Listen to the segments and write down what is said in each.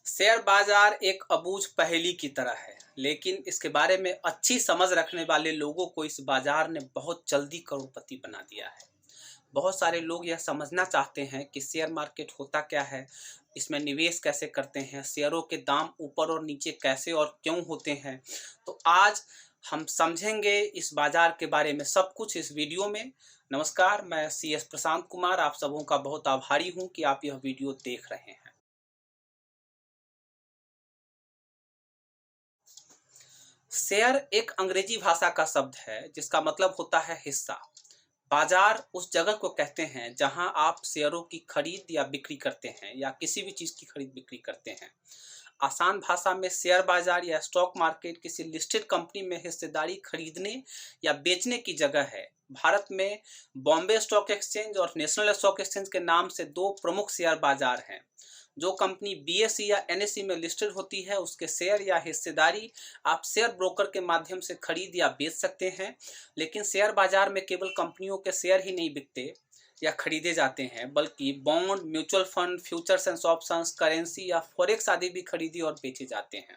Share बाजार एक अबूझ पहेली की तरह है, लेकिन इसके बारे में अच्छी समझ रखने वाले लोगों को इस बाजार ने बहुत जल्दी करोड़पति बना दिया है। बहुत सारे लोग यह समझना चाहते हैं कि शेयर मार्केट होता क्या है, इसमें निवेश कैसे करते हैं, शेयरों के दाम ऊपर और नीचे कैसे और क्यों होते हैं। तो आज हम समझेंगे इस बाजार के बारे में सब कुछ इस वीडियो में। नमस्कार, मैं CS प्रशांत कुमार आप सबों का बहुत आभारी हूं कि आप यह वीडियो देख रहे हैं। शेयर एक अंग्रेजी भाषा का शब्द है जिसका मतलब होता है हिस्सा। बाजार उस जगह को कहते हैं जहां आप शेयरों की खरीद या बिक्री करते हैं या किसी भी चीज की खरीद बिक्री करते हैं। आसान भाषा में शेयर बाजार या स्टॉक मार्केट किसी लिस्टेड कंपनी में हिस्सेदारी खरीदने या बेचने की जगह है। भारत में बॉम्बे स्टॉक एक्सचेंज और नेशनल स्टॉक एक्सचेंज के नाम से दो प्रमुख शेयर बाजार हैं। जो कंपनी BSE या NSE में लिस्टेड होती है उसके शेयर या हिस्सेदारी आप शेयर ब्रोकर के माध्यम से खरीद या बेच सकते हैं। लेकिन शेयर बाजार में केवल कंपनियों के शेयर ही नहीं बिकते या खरीदे जाते हैं, बल्कि bond, mutual fund, futures and options, currency या फॉरेक्स आदि भी खरीदी और बेचे जाते हैं।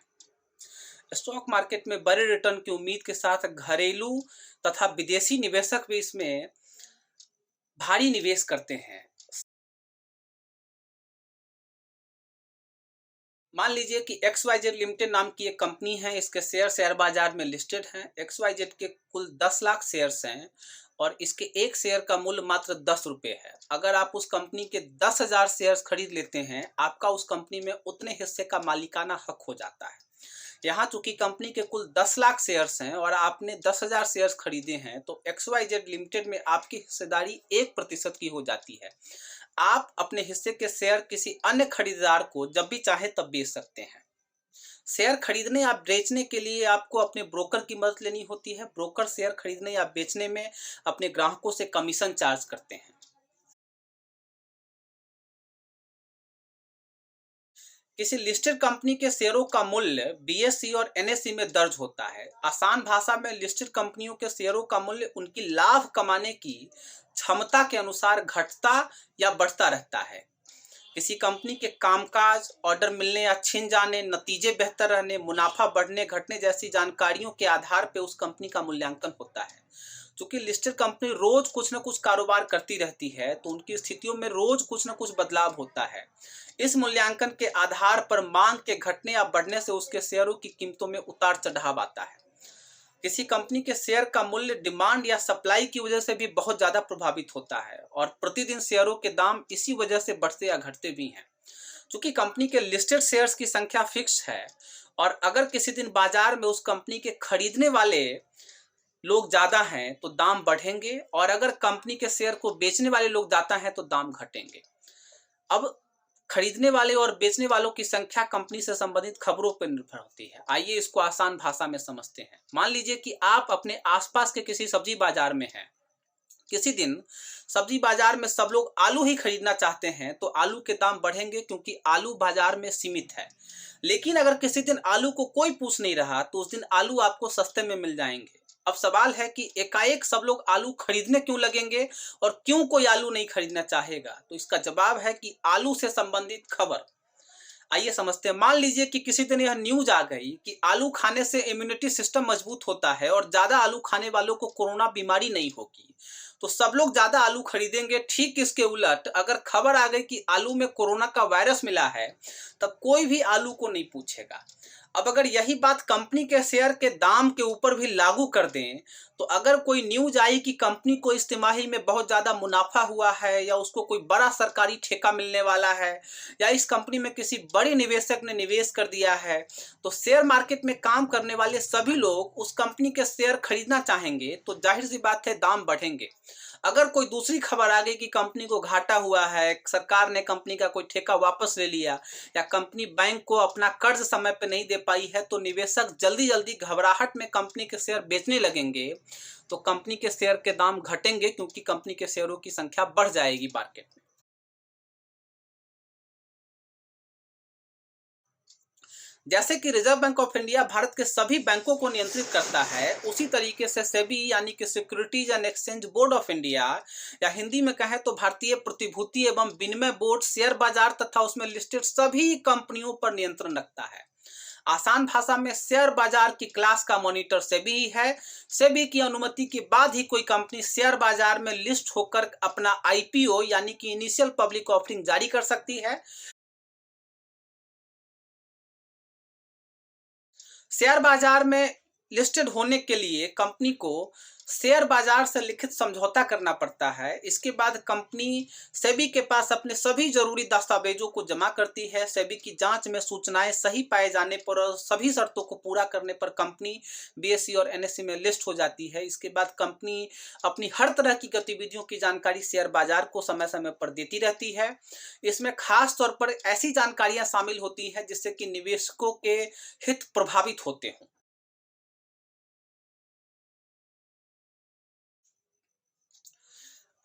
स्टॉक मार्केट में बड़े रिटर्न की उम्मीद के साथ घरेलू तथा विदेशी निवेशक भी इसमें भारी निवेश करते हैं। मान लीजिए कि XYZ लिमिटेड नाम की एक कंपनी है, इसके शेयर बाजार में लिस्टेड हैं। XYZ के कुल 10 लाख शेयर्स हैं और इसके एक शेयर का मूल्य मात्र 10 रुपये है। अगर आप उस कंपनी के 10,000 शेयर्स खरीद लेते हैं, आपका उस कंपनी में उतने हिस्से का मालिकाना हक हो जाता है। यहाँ चूंकि कंपनी के कुल 10 लाख शेयर्स हैं और आपने 10,000 शेयर्स खरीदे हैं, तो XYZ लिमिटेड में आपकी हिस्सेदारी 1% की हो जाती है। आप अपने हिस्से के शेयर किसी अन्य खरीदार को जब भी चाहे तब बेच सकते हैं। शेयर खरीदने या बेचने के लिए आपको अपने ब्रोकर की मदद लेनी होती है। ब्रोकर शेयर खरीदने या बेचने में अपने ग्राहकों से कमीशन चार्ज करते हैं। किसी लिस्टेड कंपनी के शेयरों का मूल्य BSE और NSE में दर्ज होता है। आसान भाषा में लिस्टेड कंपनियों के शेयरों का मूल्य उनकी लाभ कमाने की क्षमता के अनुसार घटता या बढ़ता रहता है। किसी कंपनी के कामकाज, ऑर्डर मिलने या छिन जाने, नतीजे बेहतर रहने, मुनाफा बढ़ने घटने जैसी जानकारियों के आधार पर उस कंपनी का मूल्यांकन होता है। चूंकि लिस्टेड कंपनी रोज कुछ न कुछ कारोबार करती रहती है, तो उनकी स्थितियों में रोज कुछ न कुछ बदलाव होता है। इस मूल्यांकन के आधार पर मांग के घटने या बढ़ने से उसके शेयरों की कीमतों में उतार चढ़ाव आता है। किसी कंपनी के शेयर का मूल्य डिमांड या सप्लाई की वजह से भी बहुत ज्यादा प्रभावित होता है और प्रतिदिन शेयरों के दाम इसी वजह से बढ़ते या घटते भी हैं। चूंकि कंपनी के लिस्टेड शेयर्स की संख्या फिक्स है और अगर किसी दिन बाजार में उस कंपनी के खरीदने वाले लोग ज्यादा हैं तो दाम बढ़ेंगे और अगर कंपनी के शेयर को बेचने वाले लोग ज्यादा हैं तो दाम घटेंगे। अब खरीदने वाले और बेचने वालों की संख्या कंपनी से संबंधित खबरों पर निर्भर होती है। आइए इसको आसान भाषा में समझते हैं। मान लीजिए कि आप अपने आसपास के किसी सब्जी बाजार में हैं। किसी दिन सब्जी बाजार में सब लोग आलू ही खरीदना चाहते हैं, तो आलू के दाम बढ़ेंगे क्योंकि आलू बाजार में सीमित है। लेकिन अगर किसी दिन आलू को कोई पूछ नहीं रहा तो उस दिन आलू आपको सस्ते में मिल जाएंगे। अब सवाल है कि एकाएक सब लोग आलू खरीदने क्यों लगेंगे और क्यों कोई आलू नहीं खरीदना चाहेगा? तो इसका जवाब है कि आलू से संबंधित खबर। आइए समझते हैं। मान लीजिए कि किसी दिन यह न्यूज आ गई कि आलू खाने से इम्यूनिटी सिस्टम मजबूत होता है और ज्यादा आलू खाने वालों को कोरोना बीमारी नहीं होगी, तो सब लोग ज्यादा आलू खरीदेंगे। ठीक इसके उलट अगर खबर आ गई कि आलू में कोरोना का वायरस मिला है, तब कोई भी आलू को नहीं पूछेगा। अब अगर यही बात कंपनी के शेयर के दाम के ऊपर भी लागू कर दें, तो अगर कोई न्यूज आई कि कंपनी को इस तिमाही में बहुत ज्यादा मुनाफा हुआ है या उसको कोई बड़ा सरकारी ठेका मिलने वाला है या इस कंपनी में किसी बड़े निवेशक ने निवेश कर दिया है, तो शेयर मार्केट में काम करने वाले सभी लोग उस कंपनी के शेयर खरीदना चाहेंगे, तो जाहिर सी बात है दाम बढ़ेंगे। अगर कोई दूसरी खबर आ गई कि कंपनी को घाटा हुआ है, सरकार ने कंपनी का कोई ठेका वापस ले लिया या कंपनी बैंक को अपना कर्ज समय पर नहीं दे पाई है, तो निवेशक जल्दी जल्दी घबराहट में कंपनी के शेयर बेचने लगेंगे। तो कंपनी के शेयर के दाम घटेंगे क्योंकि कंपनी के शेयरों की संख्या बढ़ जाएगी मार्केट में। जैसे कि reserve bank of India Bharat के सभी बैंकों को नियंत्रित करता है, उसी तरीके से सेबी यानी कि securities and exchange board of India, या हिंदी में कहें तो भारतीय प्रतिभूति एवं विनिमय बोर्ड, शेयर बाजार तथा उसमें लिस्टेड सभी कंपनियों पर नियंत्रण रखता है। आसान भाषा में शेयर बाजार की क्लास का मॉनिटर सेबी ही है। सेबी की अनुमति के बाद ही कोई कंपनी शेयर बाजार में लिस्ट होकर अपना आईपीओ यानी कि इनिशियल पब्लिक ऑफरिंग जारी कर सकती है। शेयर बाजार में लिस्टेड होने के लिए कंपनी को शेयर बाजार से लिखित समझौता करना पड़ता है। इसके बाद कंपनी सेबी के पास अपने सभी जरूरी दस्तावेजों को जमा करती है। सेबी की जांच में सूचनाएं सही पाए जाने पर और सभी शर्तों को पूरा करने पर कंपनी बीएसई और एनएसई में लिस्ट हो जाती है। इसके बाद कंपनी अपनी हर तरह की गतिविधियों की जानकारी शेयर बाजार को समय समय पर देती रहती है। इसमें खास तौर पर ऐसी जानकारियां शामिल होती हैं जिससे कि निवेशकों के हित प्रभावित होते हों।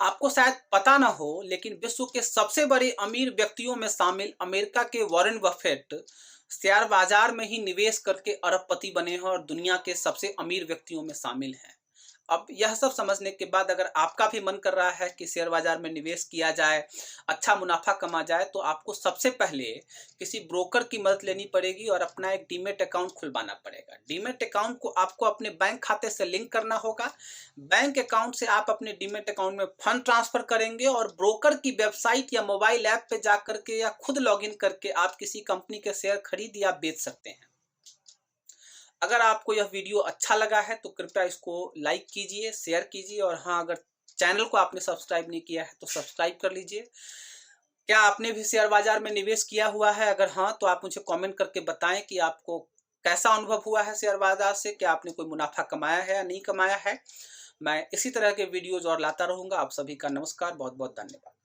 आपको शायद पता ना हो, लेकिन विश्व के सबसे बड़े अमीर व्यक्तियों में शामिल अमेरिका के वॉरेन बफेट शेयर बाजार में ही निवेश करके अरबपति बने हैं और दुनिया के सबसे अमीर व्यक्तियों में शामिल हैं। अब यह सब समझने के बाद अगर आपका भी मन कर रहा है कि शेयर बाजार में निवेश किया जाए, अच्छा मुनाफा कमा जाए, तो आपको सबसे पहले किसी ब्रोकर की मदद लेनी पड़ेगी और अपना एक डीमेट अकाउंट खुलवाना पड़ेगा। डीमेट अकाउंट को आपको अपने बैंक खाते से लिंक करना होगा। बैंक अकाउंट से आप अपने डीमेट अकाउंट में फंड ट्रांसफर करेंगे और ब्रोकर की वेबसाइट या मोबाइल ऐप पे जाकर के या खुद लॉगिन करके आप किसी कंपनी के शेयर खरीद या बेच सकते हैं। अगर आपको यह वीडियो अच्छा लगा है तो कृपया इसको लाइक कीजिए, शेयर कीजिए और हाँ, अगर चैनल को आपने सब्सक्राइब नहीं किया है तो सब्सक्राइब कर लीजिए। क्या आपने भी शेयर बाजार में निवेश किया हुआ है? अगर हाँ, तो आप मुझे कमेंट करके बताएं कि आपको कैसा अनुभव हुआ है शेयर बाजार से, क्या आपने कोई मुनाफा कमाया है या नहीं कमाया है। मैं इसी तरह के वीडियोज और लाता रहूंगा। आप सभी का नमस्कार, बहुत बहुत धन्यवाद।